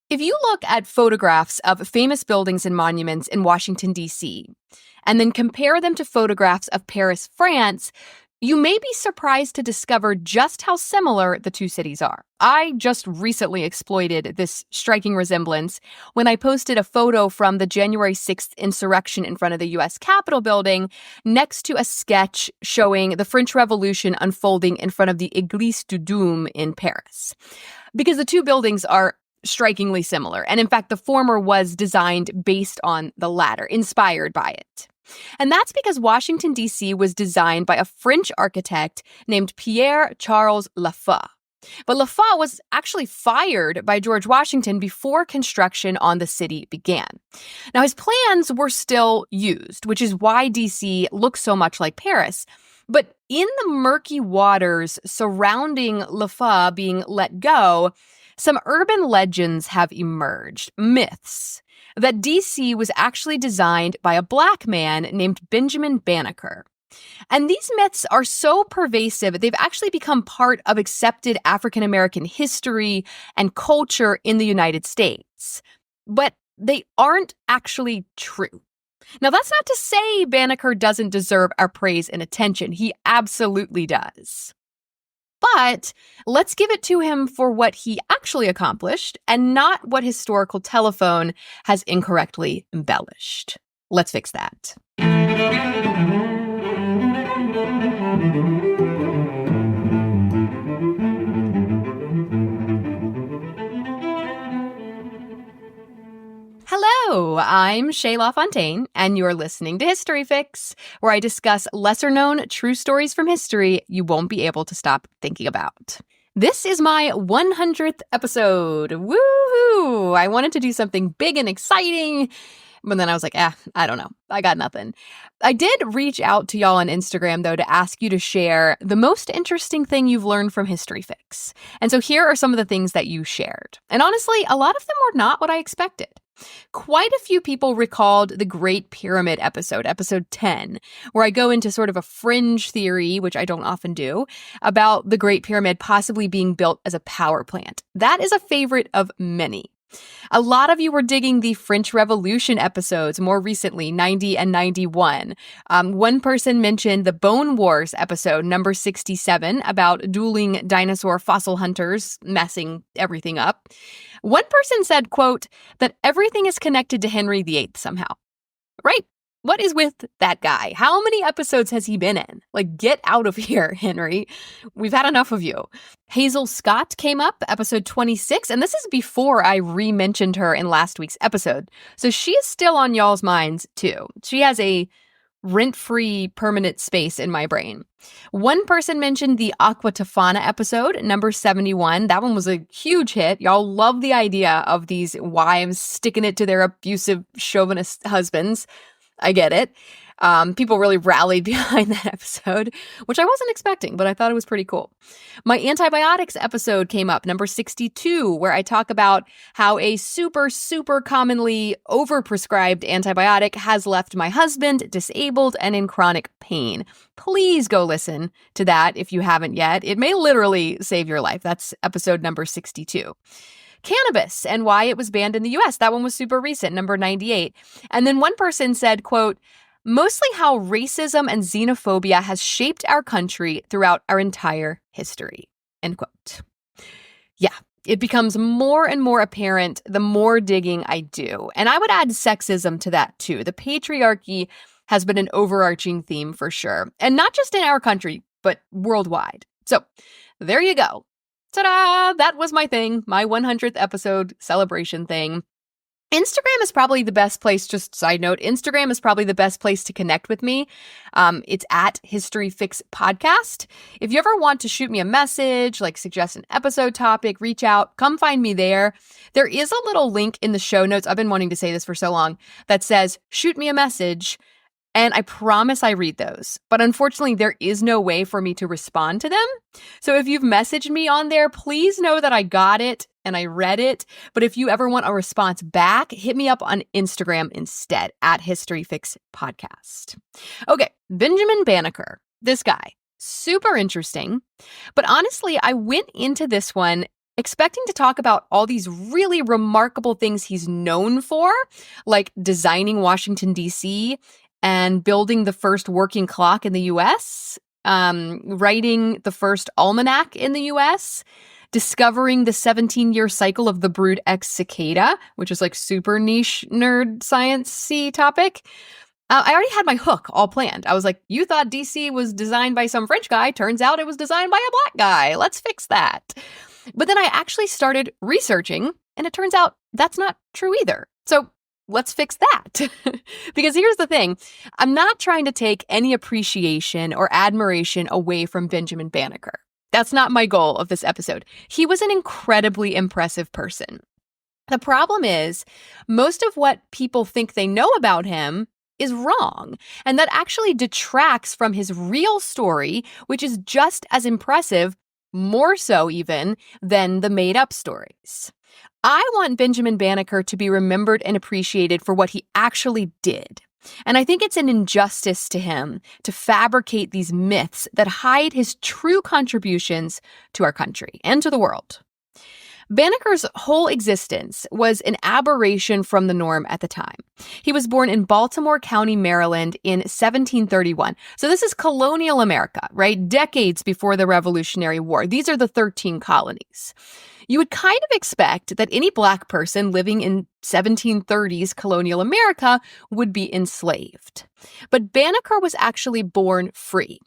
If you look at photographs of famous buildings and monuments in Washington, D.C., and then compare them to photographs of Paris, France, you may be surprised to discover just how similar the two cities are. I just recently exploited this striking resemblance when I posted a photo from the January 6th insurrection in front of the U.S. Capitol building next to a sketch showing the French Revolution unfolding in front of the Église du Dôme in Paris. Because the two buildings are strikingly similar, and in fact, the former was designed based on the latter, inspired by it. And that's because Washington, D.C. was designed by a French architect named Pierre-Charles Lafay. But Lafay was actually fired by George Washington before construction on the city began. Now, his plans were still used, which is why D.C. looks so much like Paris. But in the murky waters surrounding Lafay being let go, some urban legends have emerged, myths, that D.C. was actually designed by a Black man named Benjamin Banneker. And these myths are so pervasive, they've actually become part of accepted African-American history and culture in the United States. But they aren't actually true. Now, that's not to say Banneker doesn't deserve our praise and attention. He absolutely does. But let's give it to him for what he actually accomplished and not what historical telephone has incorrectly embellished. Let's fix that. Hello, I'm Shay LaFontaine, and you're listening to History Fix, where I discuss lesser-known true stories from history you won't be able to stop thinking about. This is my 100th episode. Woohoo! I wanted to do something big and exciting, but then I was like, I don't know. I got nothing. I did reach out to y'all on Instagram, though, to ask you to share the most interesting thing you've learned from History Fix. And so here are some of the things that you shared. And honestly, a lot of them were not what I expected. Quite a few people recalled the Great Pyramid episode 10, where I go into sort of a fringe theory, which I don't often do, about the Great Pyramid possibly being built as a power plant. That is a favorite of many. A lot of you were digging the French Revolution episodes more recently, 90 and 91. One person mentioned the Bone Wars episode, number 67, about dueling dinosaur fossil hunters messing everything up. One person said, quote, that everything is connected to Henry VIII somehow. Right? What is with that guy? How many episodes has he been in? Like, get out of here, Henry. We've had enough of you. Hazel Scott came up, episode 26, and this is before I re-mentioned her in last week's episode. So she is still on y'all's minds, too. She has a rent-free permanent space in my brain. One person mentioned the Aqua Tofana episode, number 71. That one was a huge hit. Y'all love the idea of these wives sticking it to their abusive chauvinist husbands. I get it. People really rallied behind that episode, which I wasn't expecting, but I thought it was pretty cool. My antibiotics episode came up, number 62, where I talk about how a super, super commonly overprescribed antibiotic has left my husband disabled and in chronic pain. Please go listen to that if you haven't yet. It may literally save your life. That's episode number 62. Cannabis and why it was banned in the U.S. That one was super recent, number 98. And then one person said, quote, mostly how racism and xenophobia has shaped our country throughout our entire history, end quote. Yeah, it becomes more and more apparent the more digging I do. And I would add sexism to that too. The patriarchy has been an overarching theme for sure. And not just in our country, but worldwide. So there you go. Ta-da! That was my thing, my 100th episode celebration thing. Instagram is probably the best place, just side note, Instagram is probably the best place to connect with me. It's at History Fix Podcast. If you ever want to shoot me a message, like suggest an episode topic, reach out, come find me there. There is a little link in the show notes, I've been wanting to say this for so long, that says, shoot me a message. And I promise I read those. But unfortunately, there is no way for me to respond to them. So if you've messaged me on there, please know that I got it and I read it. But if you ever want a response back, hit me up on Instagram instead, at History Fix Podcast. Okay, Benjamin Banneker, this guy, super interesting. But honestly, I went into this one expecting to talk about all these really remarkable things he's known for, like designing Washington, D.C., and building the first working clock in the U.S., writing the first almanac in the U.S., discovering the 17-year cycle of the brood X cicada, which is like super niche nerd science-y topic. I already had my hook all planned. I was like, you thought DC was designed by some French guy. Turns out it was designed by a black guy. Let's fix that. But then I actually started researching, and it turns out that's not true either. So let's fix that. Because here's the thing. I'm not trying to take any appreciation or admiration away from Benjamin Banneker. That's not my goal of this episode. He was an incredibly impressive person. The problem is, most of what people think they know about him is wrong, and that actually detracts from his real story, which is just as impressive, more so even, than the made-up stories. I want Benjamin Banneker to be remembered and appreciated for what he actually did. And I think it's an injustice to him to fabricate these myths that hide his true contributions to our country and to the world. Banneker's whole existence was an aberration from the norm at the time. He was born in Baltimore County, Maryland in 1731. So this is colonial America, right? Decades before the Revolutionary War. These are the 13 colonies. You would kind of expect that any Black person living in 1730s colonial America would be enslaved. But Banneker was actually born free.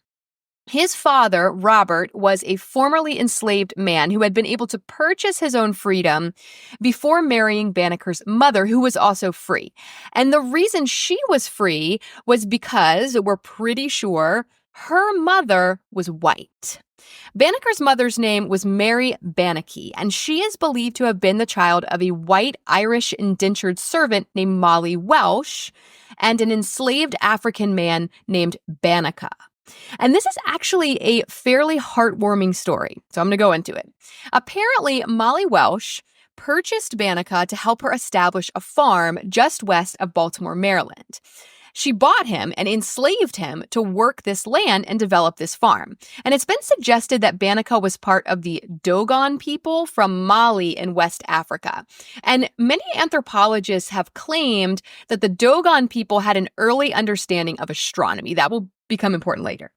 His father, Robert, was a formerly enslaved man who had been able to purchase his own freedom before marrying Banneker's mother, who was also free. And the reason she was free was because, we're pretty sure, her mother was white. Banneker's mother's name was Mary Banneker, and she is believed to have been the child of a white Irish indentured servant named Molly Welsh and an enslaved African man named Banneker. And this is actually a fairly heartwarming story, so I'm going to go into it. Apparently, Molly Welsh purchased Banneker to help her establish a farm just west of Baltimore, Maryland. She bought him and enslaved him to work this land and develop this farm. And it's been suggested that Banneker was part of the Dogon people from Mali in West Africa. And many anthropologists have claimed that the Dogon people had an early understanding of astronomy. That will become important later.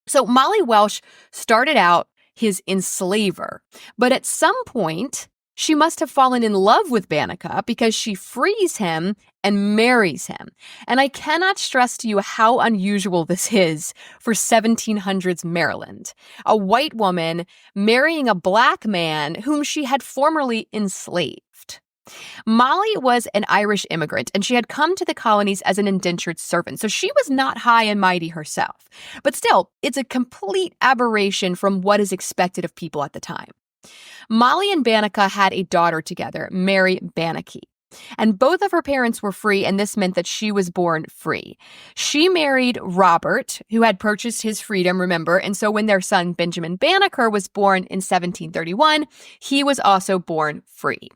So Molly Welsh started out his enslaver, but at some point, she must have fallen in love with Banneker because she frees him and marries him. And I cannot stress to you how unusual this is for 1700s Maryland. A white woman marrying a Black man whom she had formerly enslaved. Molly was an Irish immigrant, and she had come to the colonies as an indentured servant, so she was not high and mighty herself. But still, it's a complete aberration from what is expected of people at the time. Molly and Banneker had a daughter together, Mary Banneker. And both of her parents were free, and this meant that she was born free. She married Robert, who had purchased his freedom, remember, and so when their son Benjamin Banneker was born in 1731, he was also born free.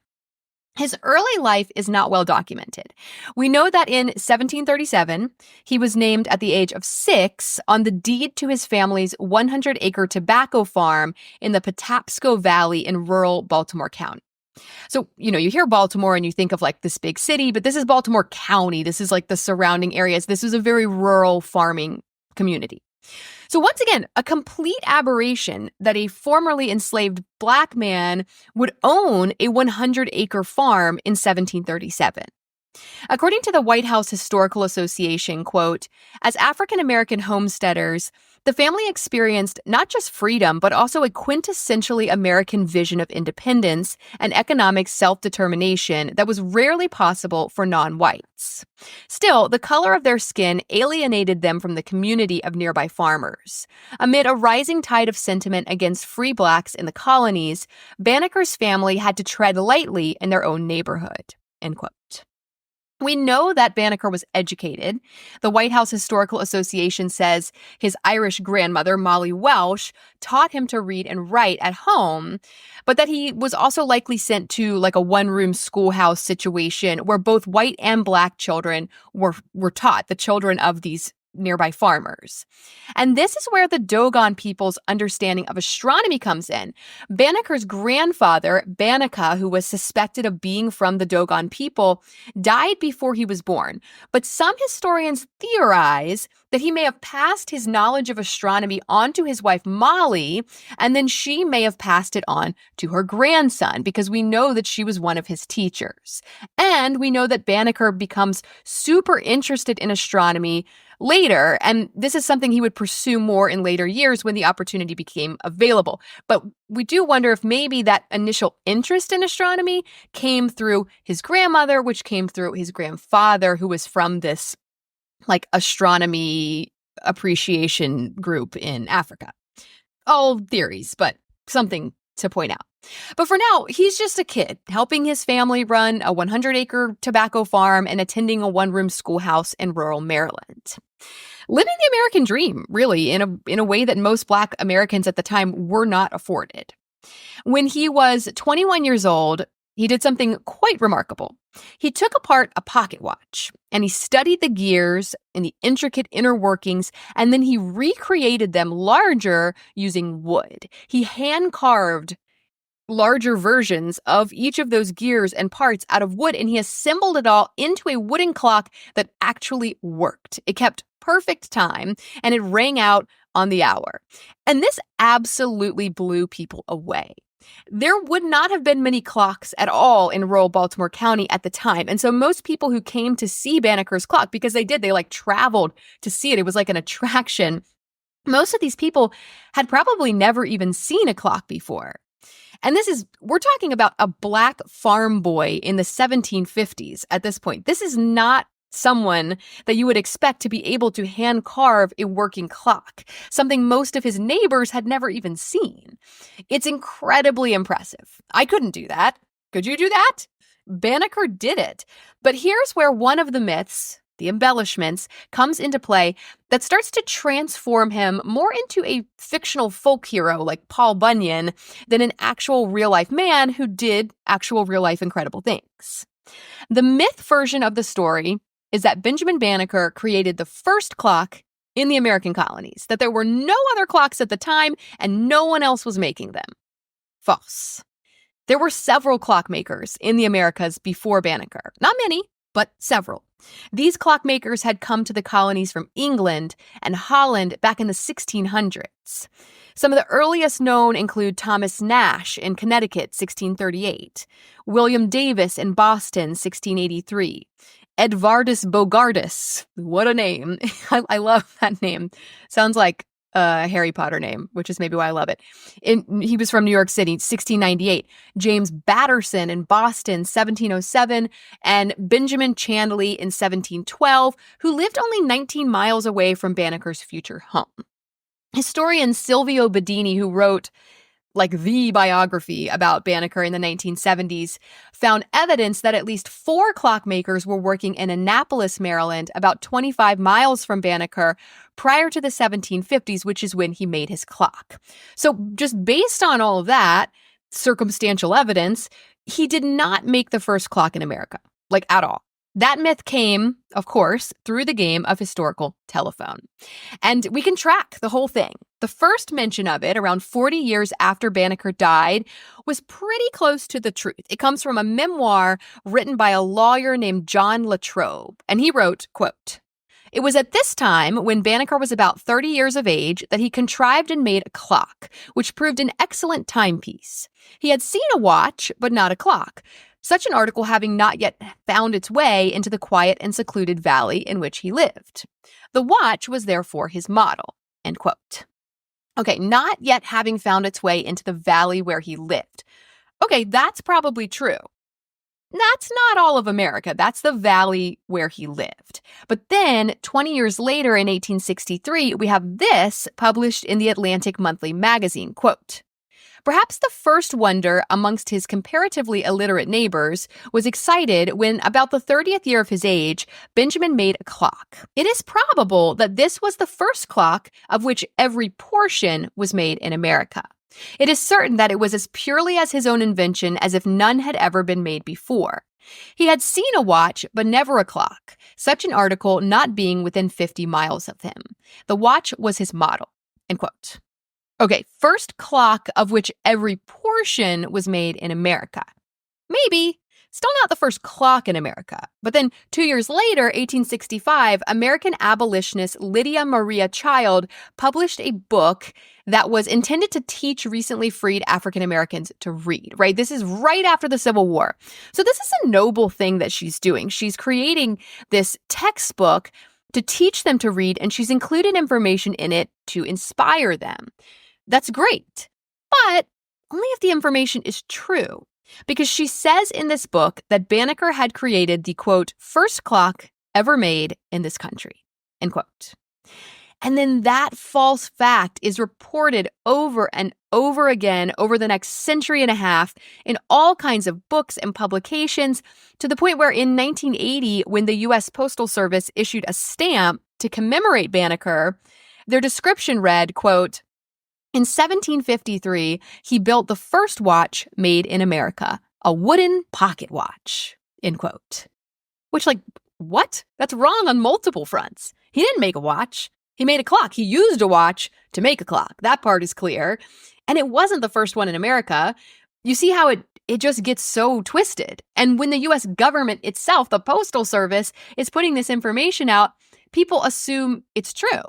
His early life is not well documented. We know that in 1737, he was named at the age of 6 on the deed to his family's 100-acre tobacco farm in the Patapsco Valley in rural Baltimore County. So, you hear Baltimore and you think of like this big city, but this is Baltimore County. This is like the surrounding areas. This was a very rural farming community. So once again, a complete aberration that a formerly enslaved Black man would own a 100-acre farm in 1737. According to the White House Historical Association, quote, as African-American homesteaders, the family experienced not just freedom, but also a quintessentially American vision of independence and economic self-determination that was rarely possible for non-whites. Still, the color of their skin alienated them from the community of nearby farmers. Amid a rising tide of sentiment against free Blacks in the colonies, Banneker's family had to tread lightly in their own neighborhood, end quote. We know that Banneker was educated. The White House Historical Association says his Irish grandmother, Molly Welsh, taught him to read and write at home, but that he was also likely sent to like a one-room schoolhouse situation where both white and Black children were taught, the children of these nearby farmers. And this is where the Dogon people's understanding of astronomy comes in. Banneker's grandfather, Banneker, who was suspected of being from the Dogon people, died before he was born. But some historians theorize that he may have passed his knowledge of astronomy on to his wife Molly, and then she may have passed it on to her grandson, because we know that she was one of his teachers. And we know that Banneker becomes super interested in astronomy later, and this is something he would pursue more in later years when the opportunity became available. But we do wonder if maybe that initial interest in astronomy came through his grandmother, which came through his grandfather, who was from this astronomy appreciation group in Africa. All theories, but something to point out. But for now, he's just a kid helping his family run a 100-acre tobacco farm and attending a one-room schoolhouse in rural Maryland. Living the American dream, really, in a way that most Black Americans at the time were not afforded. When he was 21 years old, he did something quite remarkable. He took apart a pocket watch and he studied the gears and the intricate inner workings, and then he recreated them larger using wood. He hand-carved larger versions of each of those gears and parts out of wood, and he assembled it all into a wooden clock that actually worked. It kept perfect time, and it rang out on the hour. And this absolutely blew people away. There would not have been many clocks at all in rural Baltimore County at the time. And so most people who came to see Banneker's clock, because they traveled to see it. It was like an attraction. Most of these people had probably never even seen a clock before. And we're talking about a Black farm boy in the 1750s at this point. This is not someone that you would expect to be able to hand carve a working clock, something most of his neighbors had never even seen. It's incredibly impressive. I couldn't do that. Could you do that? Banneker did it. But here's where one of the myths, the embellishments, comes into play that starts to transform him more into a fictional folk hero like Paul Bunyan than an actual real-life man who did actual real-life incredible things. The myth version of the story is that Benjamin Banneker created the first clock in the American colonies, that there were no other clocks at the time and no one else was making them. False. There were several clockmakers in the Americas before Banneker. Not many, but several. These clockmakers had come to the colonies from England and Holland back in the 1600s. Some of the earliest known include Thomas Nash in Connecticut, 1638, William Davis in Boston, 1683, Edvardus Bogardus. What a name. I love that name. Sounds like a Harry Potter name, which is maybe why I love it. He was from New York City, 1698. James Batterson in Boston, 1707. And Benjamin Chandley in 1712, who lived only 19 miles away from Banneker's future home. Historian Silvio Bedini, who wrote the biography about Banneker in the 1970s, found evidence that at least 4 clockmakers were working in Annapolis, Maryland, about 25 miles from Banneker, prior to the 1750s, which is when he made his clock. So just based on all of that circumstantial evidence, he did not make the first clock in America, at all. That myth came, of course, through the game of historical telephone. And we can track the whole thing. The first mention of it, around 40 years after Banneker died, was pretty close to the truth. It comes from a memoir written by a lawyer named John Latrobe. And he wrote, quote, "It was at this time, when Banneker was about 30 years of age, that he contrived and made a clock, which proved an excellent timepiece. He had seen a watch, but not a clock, such an article having not yet found its way into the quiet and secluded valley in which he lived. The watch was therefore his model." End quote. Okay, not yet having found its way into the valley where he lived. Okay, that's probably true. That's not all of America. That's the valley where he lived. But then, 20 years later in 1863, we have this published in the Atlantic Monthly magazine, quote, "Perhaps the first wonder amongst his comparatively illiterate neighbors was excited when, about the 30th year of his age, Benjamin made a clock. It is probable that this was the first clock of which every portion was made in America. It is certain that it was as purely as his own invention as if none had ever been made before. He had seen a watch, but never a clock, such an article not being within 50 miles of him. The watch was his model, end quote. Okay, first clock of which every portion was made in America. Maybe. Still not the first clock in America. But then 2 years later, 1865, American abolitionist Lydia Maria Child published a book that was intended to teach recently freed African Americans to read, right? This is right after the Civil War. So this is a noble thing that she's doing. She's creating this textbook to teach them to read, and she's included information in it to inspire them. That's great, but only if the information is true. Because she says in this book that Banneker had created the, quote, first clock ever made in this country, end quote. And then that false fact is reported over and over again over the next century and a half in all kinds of books and publications, to the point where in 1980, when the U.S. Postal Service issued a stamp to commemorate Banneker, their description read, quote, in 1753, he built the first watch made in America, a wooden pocket watch, end quote. Which, like, what? That's wrong on multiple fronts. He didn't make a watch. He made a clock. He used a watch to make a clock. That part is clear. And it wasn't the first one in America. You see how it just gets so twisted. And when the U.S. government itself, the Postal Service, is putting this information out, people assume it's true.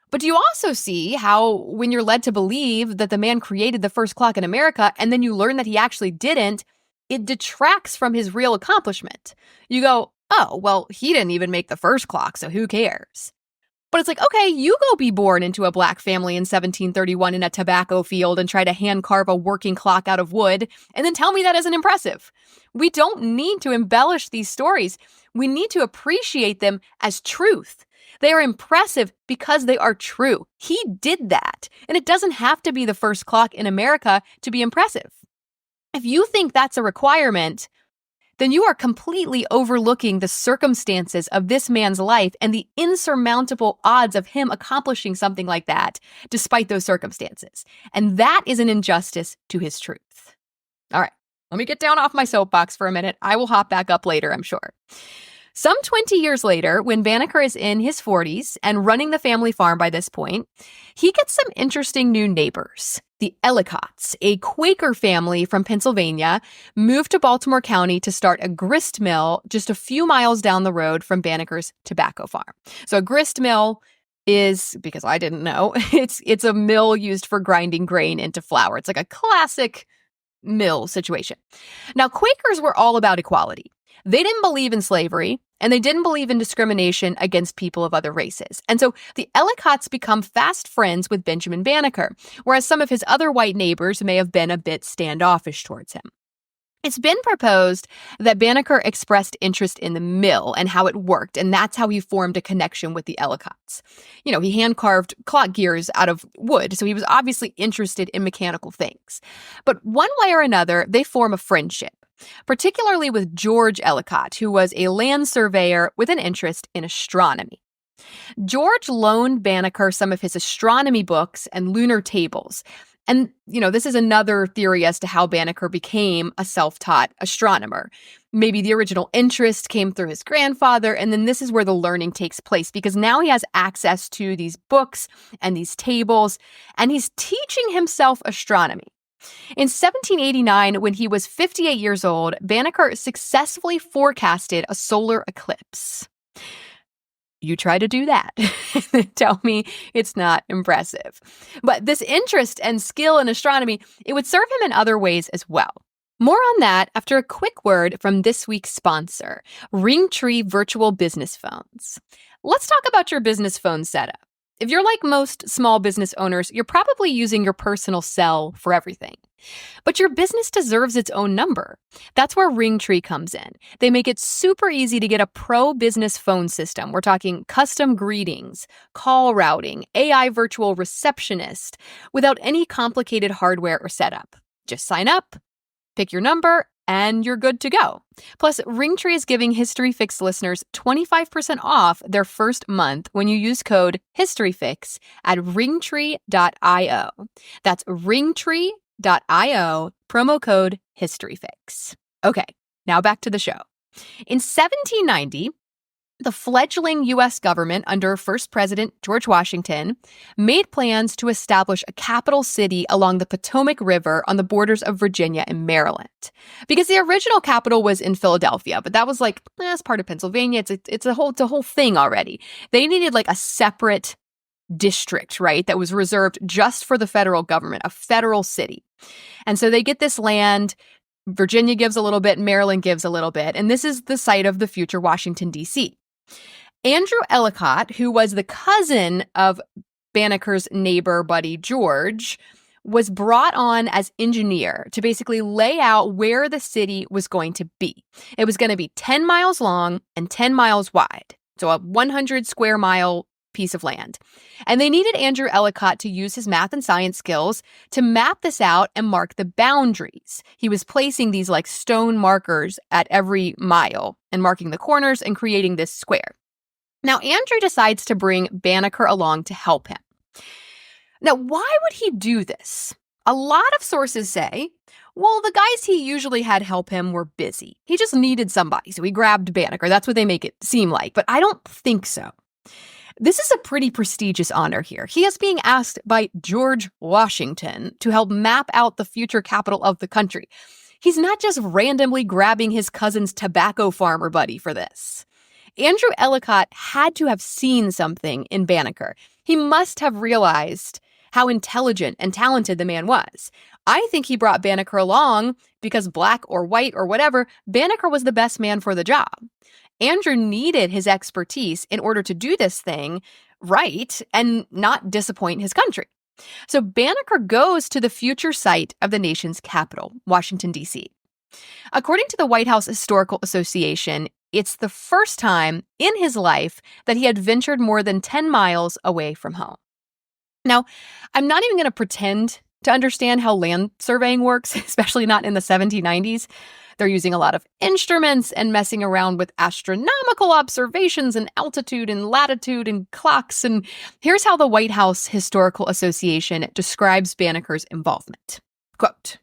But do you also see how when you're led to believe that the man created the first clock in America and then you learn that he actually didn't, it detracts from his real accomplishment. You go, oh, well, he didn't even make the first clock, so who cares? But it's like, okay, you go be born into a black family in 1731 in a tobacco field and try to hand carve a working clock out of wood, and then tell me that isn't impressive. We don't need to embellish these stories. We need to appreciate them as truth. They are impressive because they are true. He did that. And it doesn't have to be the first clock in America to be impressive. If you think that's a requirement, then you are completely overlooking the circumstances of this man's life and the insurmountable odds of him accomplishing something like that despite those circumstances. And that is an injustice to his truth. All right, let me get down off my soapbox for a minute. I will hop back up later, I'm sure. Some 20 years later, when Banneker is in his 40s and running the family farm by this point, he gets some interesting new neighbors. The Ellicotts, a Quaker family from Pennsylvania, moved to Baltimore County to start a grist mill just a few miles down the road from Banneker's tobacco farm. So a grist mill is, because I didn't know, it's a mill used for grinding grain into flour. It's like a classic mill situation. Now, Quakers were all about equality. They didn't believe in slavery, and they didn't believe in discrimination against people of other races. And so the Ellicotts become fast friends with Benjamin Banneker, whereas some of his other white neighbors may have been a bit standoffish towards him. It's been proposed that Banneker expressed interest in the mill and how it worked, and that's how he formed a connection with the Ellicotts. You know, he hand-carved clock gears out of wood, so he was obviously interested in mechanical things. But one way or another, they form a friendship, particularly with George Ellicott, who was a land surveyor with an interest in astronomy. George loaned Banneker some of his astronomy books and lunar tables. And, you know, this is another theory as to how Banneker became a self-taught astronomer. Maybe the original interest came through his grandfather, and then this is where the learning takes place, because now he has access to these books and these tables, and he's teaching himself astronomy. In 1789, when he was 58 years old, Banneker successfully forecasted a solar eclipse. You try to do that. Tell me it's not impressive. But this interest and skill in astronomy, it would serve him in other ways as well. More on that after a quick word from this week's sponsor, Ringtree Virtual Business Phones. Let's talk about your business phone setup. If you're like most small business owners, you're probably using your personal cell for everything. But your business deserves its own number. That's where Ringtree comes in. They make it super easy to get a pro business phone system. We're talking custom greetings, call routing, AI virtual receptionist, without any complicated hardware or setup. Just sign up, pick your number, and you're good to go. Plus, Ringtree is giving History Fix listeners 25% off their first month when you use code HistoryFix at ringtree.io. That's ringtree.io, promo code HistoryFix. Okay, Now back to the show. In 1790, the fledgling U.S. government under first President George Washington made plans to establish a capital city along the Potomac River on the borders of Virginia and Maryland. Because the original capital was in Philadelphia, but that was it's part of Pennsylvania. It's a whole thing already. They needed a separate district, right, that was reserved just for the federal government, a federal city. And so they get this land. Virginia gives a little bit, Maryland gives a little bit, and this is the site of the future Washington, D.C. Andrew Ellicott, who was the cousin of Banneker's neighbor buddy George, was brought on as engineer to basically lay out where the city was going to be. It was going to be 10 miles long and 10 miles wide, so a 100 square mile piece of land. And they needed Andrew Ellicott to use his math and science skills to map this out and mark the boundaries. He was placing these stone markers at every mile and marking the corners and creating this square. Now, Andrew decides to bring Banneker along to help him. Now, why would he do this? A lot of sources say, well, the guys he usually had help him were busy. He just needed somebody, so he grabbed Banneker. That's what they make it seem like, but I don't think so. This is a pretty prestigious honor here. He is being asked by George Washington to help map out the future capital of the country. He's not just randomly grabbing his cousin's tobacco farmer buddy for this. Andrew Ellicott had to have seen something in Banneker. He must have realized how intelligent and talented the man was. I think he brought Banneker along because black or white or whatever, Banneker was the best man for the job. Andrew needed his expertise in order to do this thing right and not disappoint his country. So Banneker goes to the future site of the nation's capital, Washington, D.C. According to the White House Historical Association, it's the first time in his life that he had ventured more than 10 miles away from home. Now, I'm not even going to pretend to understand how land surveying works, especially not in the 1790s. They're using a lot of instruments and messing around with astronomical observations and altitude and latitude and clocks. And here's how the White House Historical Association describes Banneker's involvement. Quote,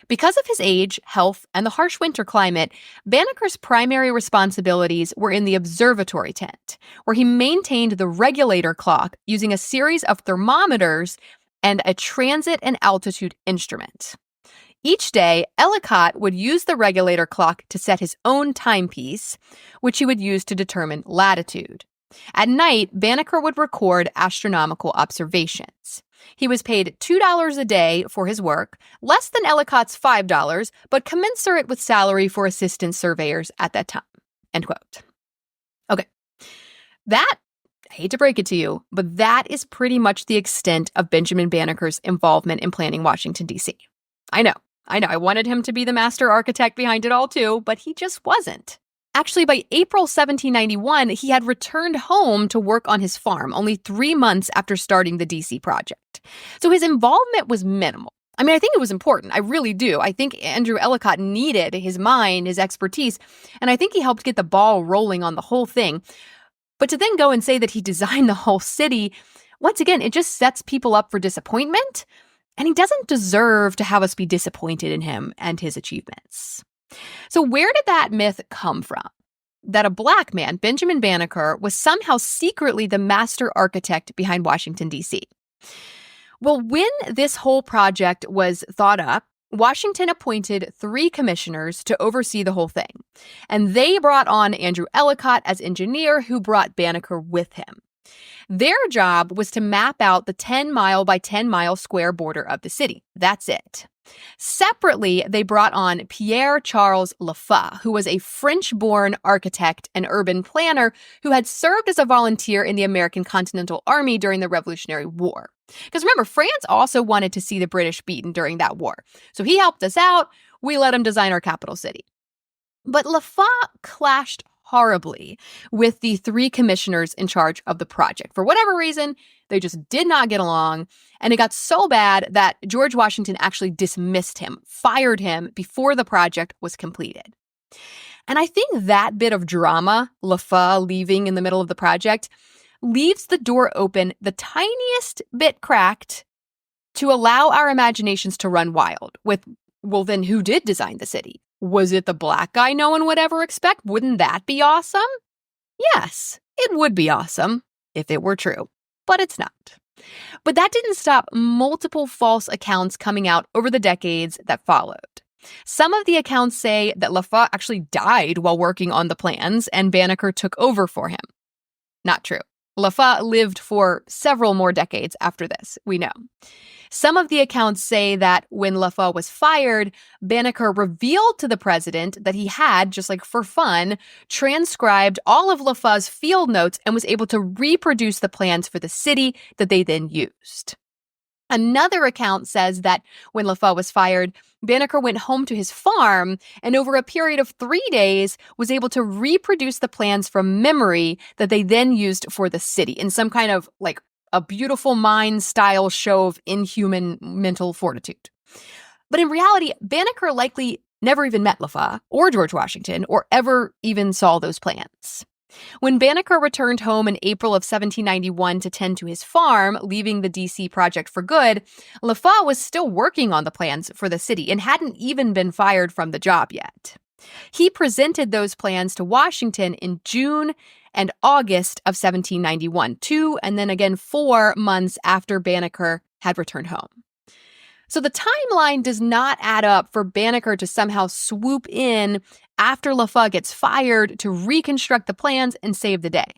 because of his age, health, and the harsh winter climate, Banneker's primary responsibilities were in the observatory tent, where he maintained the regulator clock using a series of thermometers and a transit and altitude instrument. Each day, Ellicott would use the regulator clock to set his own timepiece, which he would use to determine latitude. At night, Banneker would record astronomical observations. He was paid $2 a day for his work, less than Ellicott's $5, but commensurate with salary for assistant surveyors at that time. End quote. Okay. That, I hate to break it to you, but that is pretty much the extent of Benjamin Banneker's involvement in planning Washington, D.C. I know. I wanted him to be the master architect behind it all too, but he just wasn't. Actually, by April 1791, he had returned home to work on his farm, only 3 months after starting the DC project. So his involvement was minimal. I mean, I think it was important. I really do. I think Andrew Ellicott needed his mind, his expertise, and I think he helped get the ball rolling on the whole thing. But to then go and say that he designed the whole city, once again, it just sets people up for disappointment. And he doesn't deserve to have us be disappointed in him and his achievements. So where did that myth come from? That a black man, Benjamin Banneker, was somehow secretly the master architect behind Washington, D.C. Well, when this whole project was thought up, Washington appointed 3 commissioners to oversee the whole thing. And they brought on Andrew Ellicott as engineer, who brought Banneker with him. Their job was to map out the 10-mile by 10-mile square border of the city. That's it. Separately, they brought on Pierre-Charles Lafay, who was a French-born architect and urban planner who had served as a volunteer in the American Continental Army during the Revolutionary War. Because remember, France also wanted to see the British beaten during that war. So he helped us out. We let him design our capital city. But Lafay clashed horribly with the 3 commissioners in charge of the project. For whatever reason, they just did not get along, and it got so bad that George Washington actually dismissed him, fired him before the project was completed. And I think that bit of drama, Lafay leaving in the middle of the project, leaves the door open the tiniest bit cracked to allow our imaginations to run wild with, well, then who did design the city? Was it the black guy no one would ever expect? Wouldn't that be awesome? Yes, it would be awesome if it were true, but it's not. But that didn't stop multiple false accounts coming out over the decades that followed. Some of the accounts say that Lafayette actually died while working on the plans and Banneker took over for him. Not true. Lafayette lived for several more decades after this, we know. Some of the accounts say that when Lafayette was fired, Banneker revealed to the president that he had, just like for fun, transcribed all of Lafayette's field notes and was able to reproduce the plans for the city that they then used. Another account says that when Lafayette was fired, Banneker went home to his farm and over a period of 3 days was able to reproduce the plans from memory that they then used for the city in some kind of like a beautiful mind style show of inhuman mental fortitude. But in reality, Banneker likely never even met Lafayette or George Washington or ever even saw those plans. When Banneker returned home in April of 1791 to tend to his farm, leaving the D.C. project for good, Lafayette was still working on the plans for the city and hadn't even been fired from the job yet. He presented those plans to Washington in June and August of 1791, 2 and then again 4 months after Banneker had returned home. So the timeline does not add up for Banneker to somehow swoop in after Lafayette gets fired to reconstruct the plans and save the day.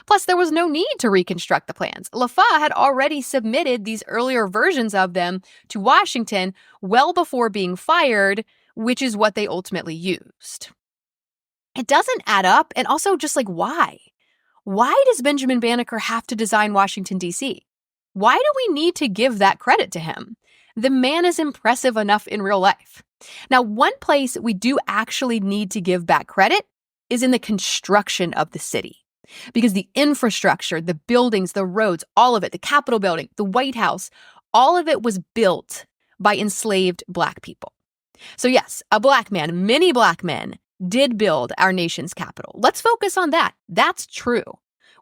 Plus, there was no need to reconstruct the plans. Lafayette had already submitted these earlier versions of them to Washington well before being fired, which is what they ultimately used. It doesn't add up, and also just like why? Why does Benjamin Banneker have to design Washington, D.C.? Why do we need to give that credit to him? The man is impressive enough in real life. Now, one place we do actually need to give back credit is in the construction of the city. Because the infrastructure, the buildings, the roads, all of it, the Capitol building, the White House, all of it was built by enslaved Black people. So yes, a Black man, many Black men, did build our nation's capital. Let's focus on that. That's true.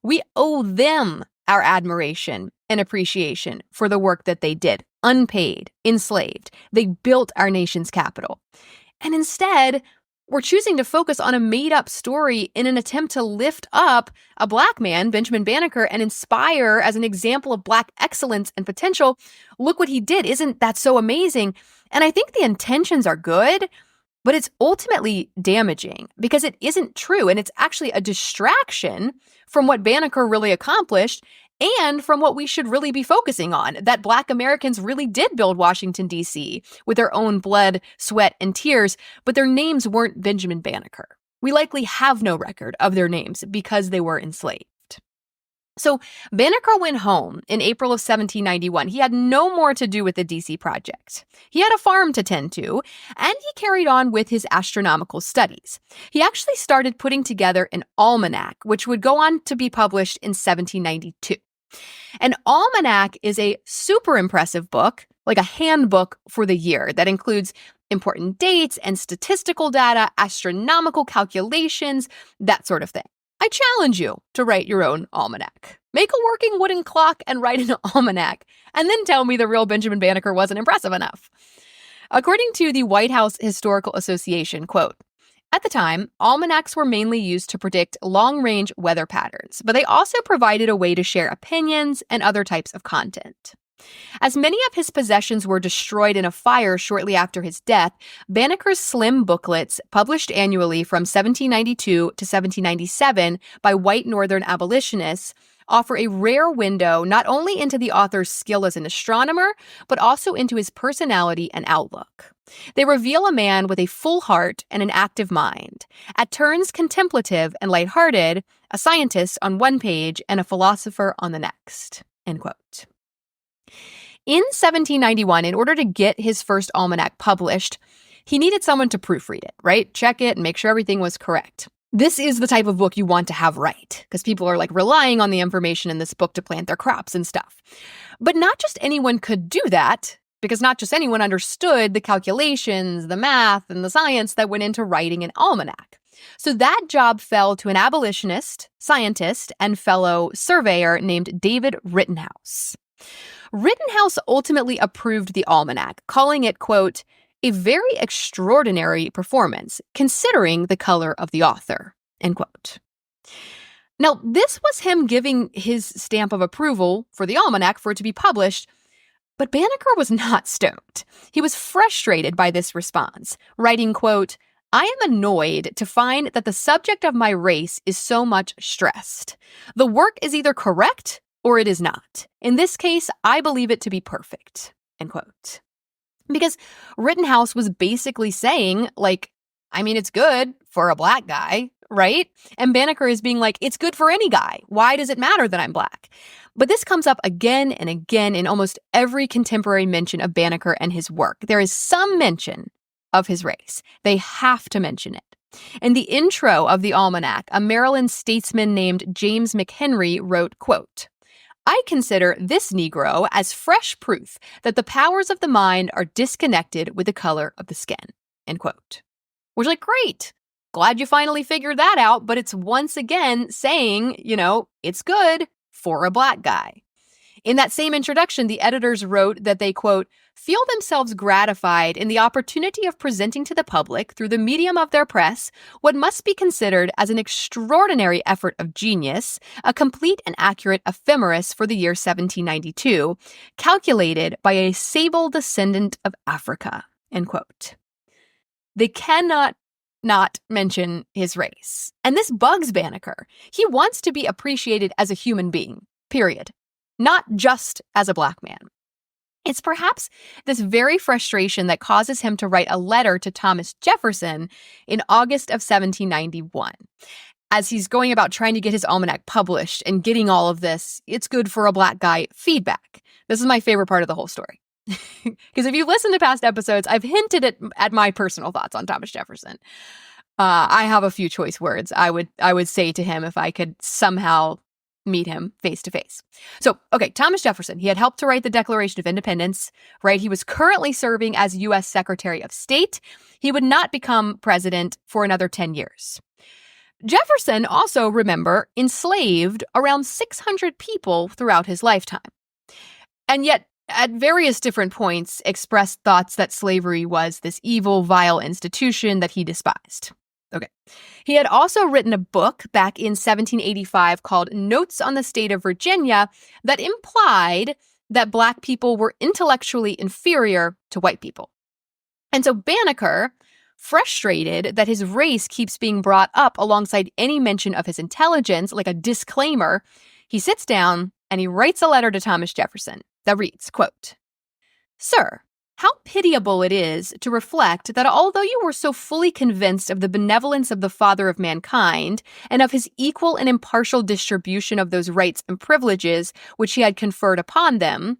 We owe them our admiration and appreciation for the work that they did. Unpaid, enslaved. They built our nation's capital. And instead, we're choosing to focus on a made-up story in an attempt to lift up a Black man, Benjamin Banneker, and inspire as an example of Black excellence and potential. Look what he did. Isn't that so amazing? And I think the intentions are good, but it's ultimately damaging because it isn't true. And it's actually a distraction from what Banneker really accomplished and from what we should really be focusing on, that Black Americans really did build Washington, D.C. with their own blood, sweat, and tears, but their names weren't Benjamin Banneker. We likely have no record of their names because they were enslaved. So Banneker went home in April of 1791. He had no more to do with the D.C. project. He had a farm to tend to, and he carried on with his astronomical studies. He actually started putting together an almanac, which would go on to be published in 1792. An almanac is a super impressive book, like a handbook for the year that includes important dates and statistical data, astronomical calculations, that sort of thing. I challenge you to write your own almanac. Make a working wooden clock and write an almanac, and then tell me the real Benjamin Banneker wasn't impressive enough. According to the White House Historical Association, quote, at the time, almanacs were mainly used to predict long-range weather patterns, but they also provided a way to share opinions and other types of content. As many of his possessions were destroyed in a fire shortly after his death, Banneker's slim booklets, published annually from 1792 to 1797 by white Northern abolitionists, offer a rare window not only into the author's skill as an astronomer, but also into his personality and outlook. They reveal a man with a full heart and an active mind, at turns contemplative and lighthearted, a scientist on one page and a philosopher on the next. End quote. In 1791, in order to get his first almanac published, he needed someone to proofread it, right? Check it and make sure everything was correct. This is the type of book you want to have right, because people are like relying on the information in this book to plant their crops and stuff. But not just anyone could do that, because not just anyone understood the calculations, the math, and the science that went into writing an almanac. So that job fell to an abolitionist, scientist, and fellow surveyor named David Rittenhouse. Rittenhouse ultimately approved the almanac, calling it, quote, a very extraordinary performance, considering the color of the author, end quote. Now, this was him giving his stamp of approval for the almanac for it to be published, but Banneker was not stoked. He was frustrated by this response, writing, quote, I am annoyed to find that the subject of my race is so much stressed. The work is either correct or it is not. In this case, I believe it to be perfect, end quote. Because Rittenhouse was basically saying, like, I mean, it's good for a black guy, right? And Banneker is being like, it's good for any guy. Why does it matter that I'm black? But this comes up again and again in almost every contemporary mention of Banneker and his work. There is some mention of his race. They have to mention it. In the intro of the almanac, a Maryland statesman named James McHenry wrote, quote, I consider this Negro as fresh proof that the powers of the mind are disconnected with the color of the skin, end quote. Which, like, great. Glad you finally figured that out, but it's once again saying, it's good for a black guy. In that same introduction, the editors wrote that they, quote, feel themselves gratified in the opportunity of presenting to the public, through the medium of their press, what must be considered as an extraordinary effort of genius, a complete and accurate ephemeris for the year 1792, calculated by a sable descendant of Africa, end quote. They cannot not mention his race. And this bugs Banneker. He wants to be appreciated as a human being, period. Not just as a black man. It's perhaps this very frustration that causes him to write a letter to Thomas Jefferson in August of 1791. As he's going about trying to get his almanac published and getting all of this, it's good for a black guy feedback. This is my favorite part of the whole story. Because if you listen to past episodes, I've hinted at my personal thoughts on Thomas Jefferson. I have a few choice words I would say to him if I could somehow meet him face to face. So, okay, Thomas Jefferson, he had helped to write the Declaration of Independence, right? He was currently serving as U.S. Secretary of State. He would not become president for another 10 years. Jefferson also, remember, enslaved around 600 people throughout his lifetime. And yet, at various different points, expressed thoughts that slavery was this evil, vile institution that he despised. Okay. He had also written a book back in 1785 called Notes on the State of Virginia that implied that black people were intellectually inferior to white people. And so Banneker, frustrated that his race keeps being brought up alongside any mention of his intelligence, like a disclaimer, he sits down and he writes a letter to Thomas Jefferson that reads, quote, Sir, how pitiable it is to reflect that although you were so fully convinced of the benevolence of the Father of mankind and of his equal and impartial distribution of those rights and privileges which he had conferred upon them,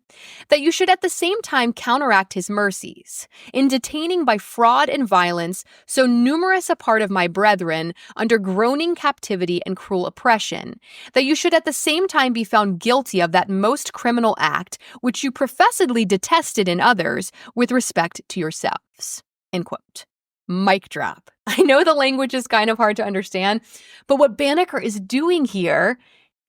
that you should at the same time counteract his mercies, in detaining by fraud and violence so numerous a part of my brethren under groaning captivity and cruel oppression, that you should at the same time be found guilty of that most criminal act which you professedly detested in others, with respect to yourselves, end quote. Mic drop. I know the language is kind of hard to understand, but what Banneker is doing here,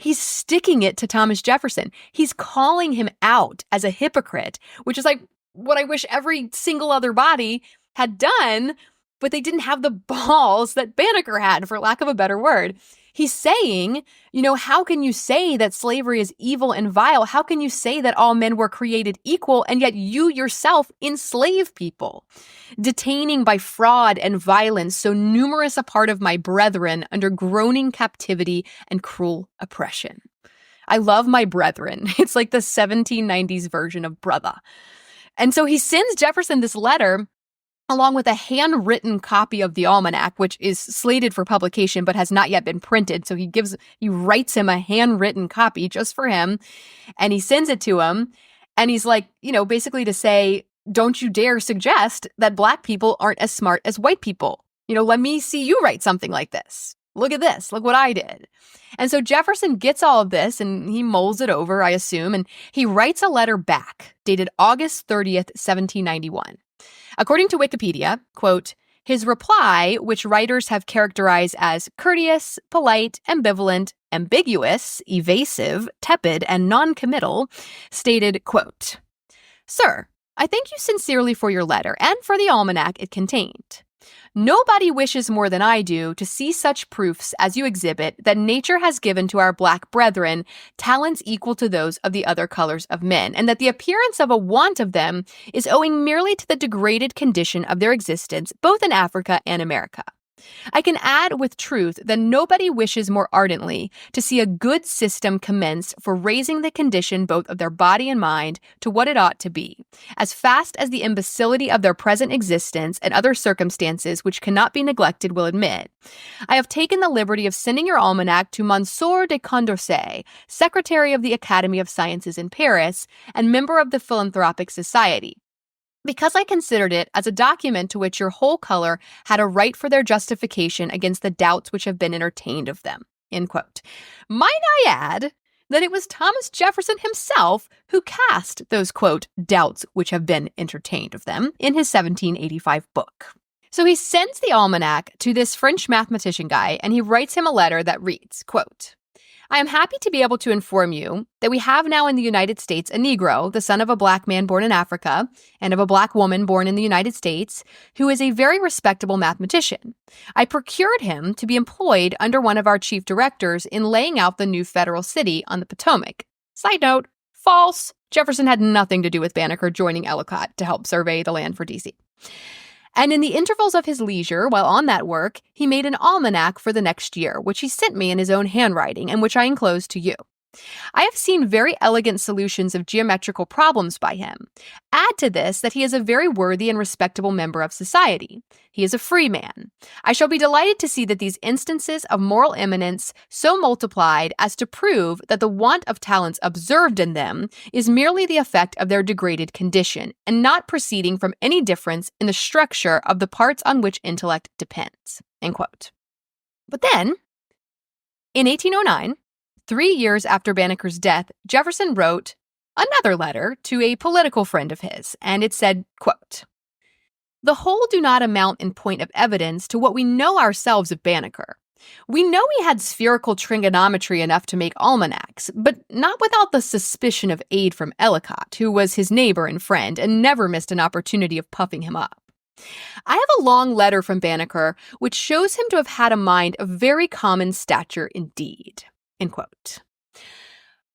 he's sticking it to Thomas Jefferson. He's calling him out as a hypocrite, which is like what I wish every single other body had done, but they didn't have the balls that Banneker had, for lack of a better word. He's saying, how can you say that slavery is evil and vile? How can you say that all men were created equal, and yet you yourself enslave people, detaining by fraud and violence so numerous a part of my brethren under groaning captivity and cruel oppression? I love my brethren. It's like the 1790s version of brother. And so he sends Jefferson this letter along with a handwritten copy of the almanac, which is slated for publication but has not yet been printed. So he writes him a handwritten copy just for him, and he sends it to him. And he's like, basically to say, don't you dare suggest that black people aren't as smart as white people. Let me see you write something like this. Look at this. Look what I did. And so Jefferson gets all of this and he mulls it over, I assume, and he writes a letter back dated August 30th, 1791. According to Wikipedia, quote, his reply, which writers have characterized as courteous, polite, ambivalent, ambiguous, evasive, tepid, and non-committal, stated, quote, Sir, I thank you sincerely for your letter and for the almanac it contained. Nobody wishes more than I do to see such proofs as you exhibit that nature has given to our Black brethren talents equal to those of the other colors of men, and that the appearance of a want of them is owing merely to the degraded condition of their existence both in Africa and America. I can add with truth that nobody wishes more ardently to see a good system commence for raising the condition both of their body and mind to what it ought to be, as fast as the imbecility of their present existence and other circumstances which cannot be neglected will admit. I have taken the liberty of sending your almanac to Monsieur de Condorcet, Secretary of the Academy of Sciences in Paris and member of the Philanthropic Society, because I considered it as a document to which your whole color had a right for their justification against the doubts which have been entertained of them." End quote. Might I add that it was Thomas Jefferson himself who cast those, quote, doubts which have been entertained of them in his 1785 book. So he sends the almanac to this French mathematician guy, and he writes him a letter that reads, quote, "I am happy to be able to inform you that we have now in the United States a Negro, the son of a Black man born in Africa, and of a Black woman born in the United States, who is a very respectable mathematician. I procured him to be employed under one of our chief directors in laying out the new federal city on the Potomac." Side note, false. Jefferson had nothing to do with Banneker joining Ellicott to help survey the land for D.C. And in the intervals of his leisure, while on that work, he made an almanac for the next year, which he sent me in his own handwriting and which I enclose to you. I have seen very elegant solutions of geometrical problems by him. Add to this that he is a very worthy and respectable member of society. He is a free man. I shall be delighted to see that these instances of moral eminence so multiplied as to prove that the want of talents observed in them is merely the effect of their degraded condition, and not proceeding from any difference in the structure of the parts on which intellect depends." End quote. But then, in 1809, 3 years after Banneker's death, Jefferson wrote another letter to a political friend of his, and it said, quote, "The whole do not amount in point of evidence to what we know ourselves of Banneker. We know he had spherical trigonometry enough to make almanacs, but not without the suspicion of aid from Ellicott, who was his neighbor and friend and never missed an opportunity of puffing him up. I have a long letter from Banneker which shows him to have had a mind of very common stature indeed." End quote.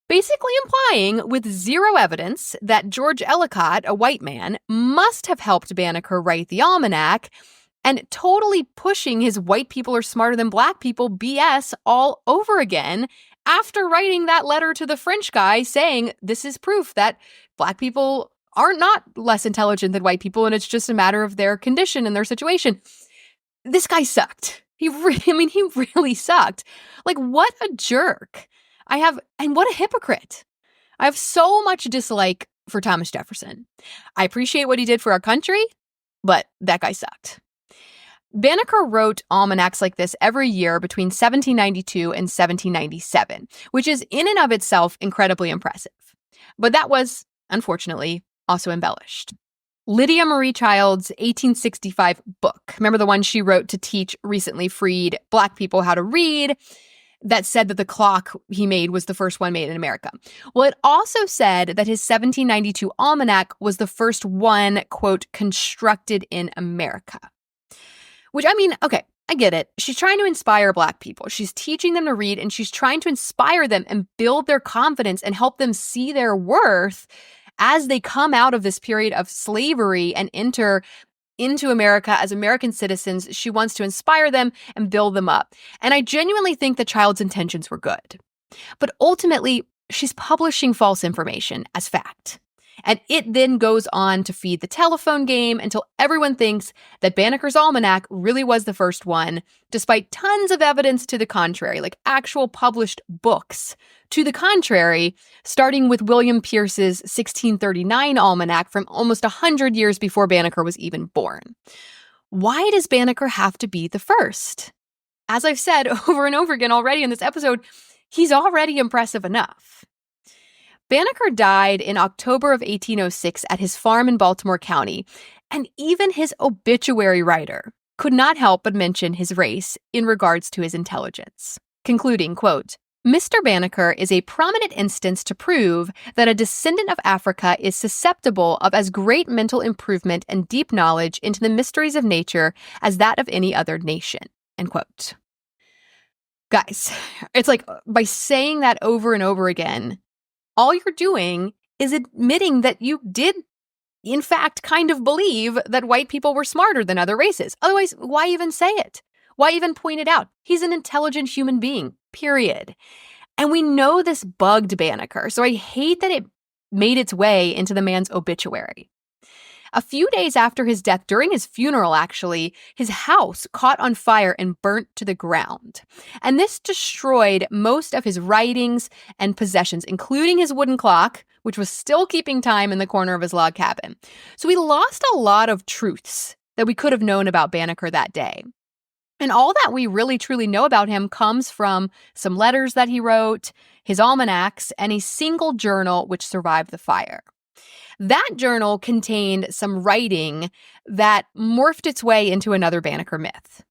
Basically implying, with zero evidence, that George Ellicott, a white man, must have helped Banneker write the almanac, and totally pushing his white people are smarter than Black people BS all over again after writing that letter to the French guy saying this is proof that Black people are not less intelligent than white people and it's just a matter of their condition and their situation. This guy sucked. He really sucked. Like, what a jerk. And what a hypocrite. I have so much dislike for Thomas Jefferson. I appreciate what he did for our country, but that guy sucked. Banneker wrote almanacs like this every year between 1792 and 1797, which is in and of itself incredibly impressive. But that was, unfortunately, also embellished. Lydia Marie Child's 1865 book, remember the one she wrote to teach recently freed Black people how to read, that said that the clock he made was the first one made in America. Well, it also said that his 1792 almanac was the first one, quote, constructed in America. Which, okay, I get it. She's trying to inspire Black people. She's teaching them to read, and she's trying to inspire them and build their confidence and help them see their worth as they come out of this period of slavery and enter into America as American citizens. She wants to inspire them and build them up. And I genuinely think the child's intentions were good. But ultimately, she's publishing false information as fact. And it then goes on to feed the telephone game until everyone thinks that Banneker's almanac really was the first one, despite tons of evidence to the contrary, like actual published books to the contrary, starting with William Pierce's 1639 almanac from almost 100 years before Banneker was even born. Why does Banneker have to be the first? As I've said over and over again already in this episode, he's already impressive enough. Banneker died in October of 1806 at his farm in Baltimore County, and even his obituary writer could not help but mention his race in regards to his intelligence, concluding, quote, Mr. Banneker is a prominent instance to prove that a descendant of Africa is susceptible of as great mental improvement and deep knowledge into the mysteries of nature as that of any other nation, end quote. Guys, it's like by saying that over and over again, all you're doing is admitting that you did, in fact, kind of believe that white people were smarter than other races. Otherwise, why even say it? Why even point it out? He's an intelligent human being, period. And we know this bugged Banneker, so I hate that it made its way into the man's obituary. A few days after his death, during his funeral actually, his house caught on fire and burnt to the ground. And this destroyed most of his writings and possessions, including his wooden clock, which was still keeping time in the corner of his log cabin. So we lost a lot of truths that we could have known about Banneker that day. And all that we really truly know about him comes from some letters that he wrote, his almanacs, and a single journal which survived the fire. That journal contained some writing that morphed its way into another Banneker myth.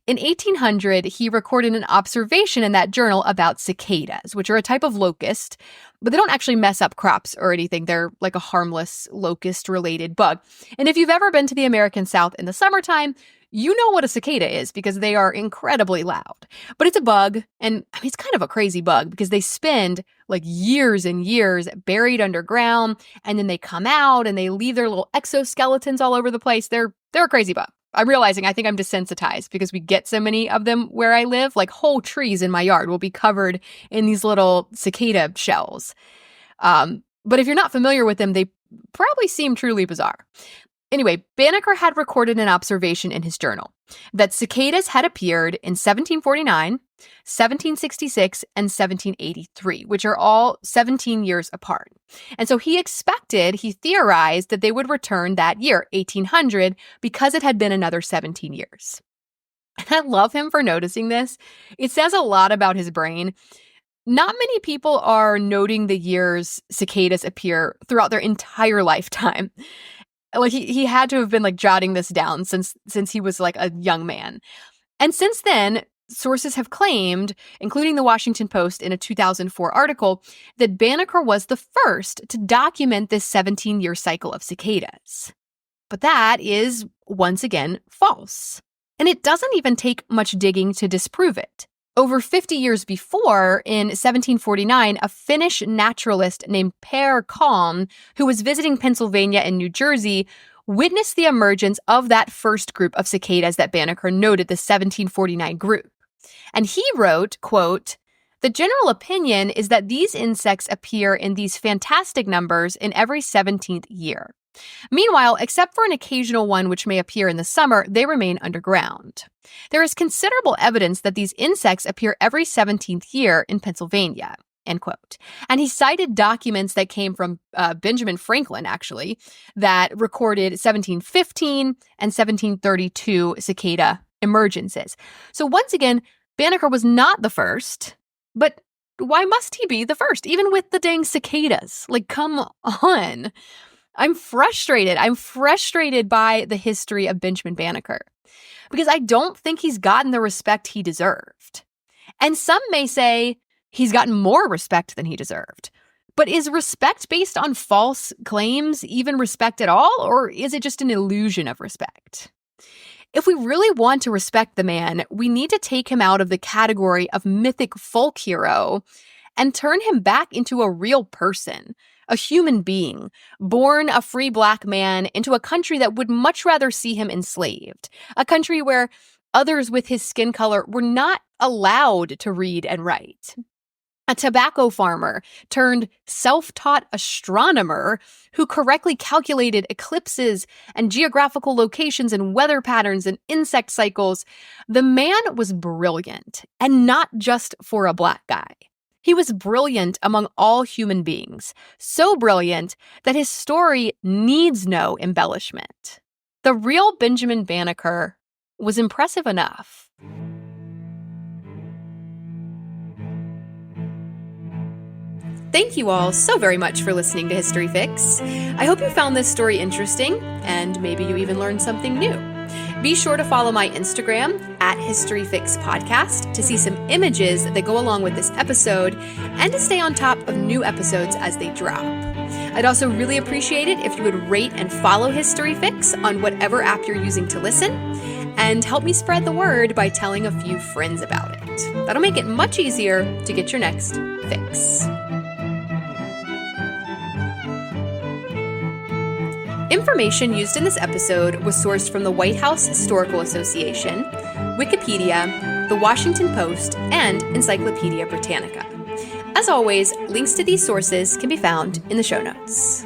In 1800, he recorded an observation in that journal about cicadas, which are a type of locust, but they don't actually mess up crops or anything. They're like a harmless locust-related bug. And if you've ever been to the American South in the summertime, you know what a cicada is because they are incredibly loud. But it's a bug, and I mean, it's kind of a crazy bug because they spend like years and years buried underground, and then they come out and they leave their little exoskeletons all over the place. They're a crazy bug. I'm realizing I think I'm desensitized because we get so many of them where I live. Like whole trees in my yard will be covered in these little cicada shells. But if you're not familiar with them, they probably seem truly bizarre. Anyway, Banneker had recorded an observation in his journal that cicadas had appeared in 1749, 1766, and 1783, which are all 17 years apart. And so he theorized that they would return that year, 1800, because it had been another 17 years. And I love him for noticing this. It says a lot about his brain. Not many people are noting the years cicadas appear throughout their entire lifetime. Like he had to have been like jotting this down since he was like a young man. And since then, sources have claimed, including the Washington Post in a 2004 article, that Banneker was the first to document this 17-year cycle of cicadas. But that is, once again, false. And it doesn't even take much digging to disprove it. Over 50 years before, in 1749, a Finnish naturalist named Per Kalm, who was visiting Pennsylvania and New Jersey, witnessed the emergence of that first group of cicadas that Banneker noted, the 1749 group. And he wrote, quote, "The general opinion is that these insects appear in these fantastic numbers in every 17th year. Meanwhile, except for an occasional one which may appear in the summer, they remain underground. There is considerable evidence that these insects appear every 17th year in Pennsylvania," end quote. And he cited documents that came from Benjamin Franklin, actually, that recorded 1715 and 1732 cicada emergences. So once again, Banneker was not the first, but why must he be the first, even with the dang cicadas? Like, come on. I'm frustrated. I'm frustrated by the history of Benjamin Banneker because I don't think he's gotten the respect he deserved. And some may say he's gotten more respect than he deserved. But is respect based on false claims even respect at all, or is it just an illusion of respect? If we really want to respect the man, we need to take him out of the category of mythic folk hero and turn him back into a real person, a human being, born a free Black man into a country that would much rather see him enslaved, a country where others with his skin color were not allowed to read and write. A tobacco farmer turned self-taught astronomer who correctly calculated eclipses and geographical locations and weather patterns and insect cycles. The man was brilliant, and not just for a Black guy. He was brilliant among all human beings, so brilliant that his story needs no embellishment. The real Benjamin Banneker was impressive enough. Thank you all so very much for listening to History Fix. I hope you found this story interesting, and maybe you even learned something new. Be sure to follow my Instagram at HistoryFixPodcast to see some images that go along with this episode and to stay on top of new episodes as they drop. I'd also really appreciate it if you would rate and follow History Fix on whatever app you're using to listen, and help me spread the word by telling a few friends about it. That'll make it much easier to get your next fix. Information used in this episode was sourced from the White House Historical Association, Wikipedia, the Washington Post, and Encyclopedia Britannica. As always, links to these sources can be found in the show notes.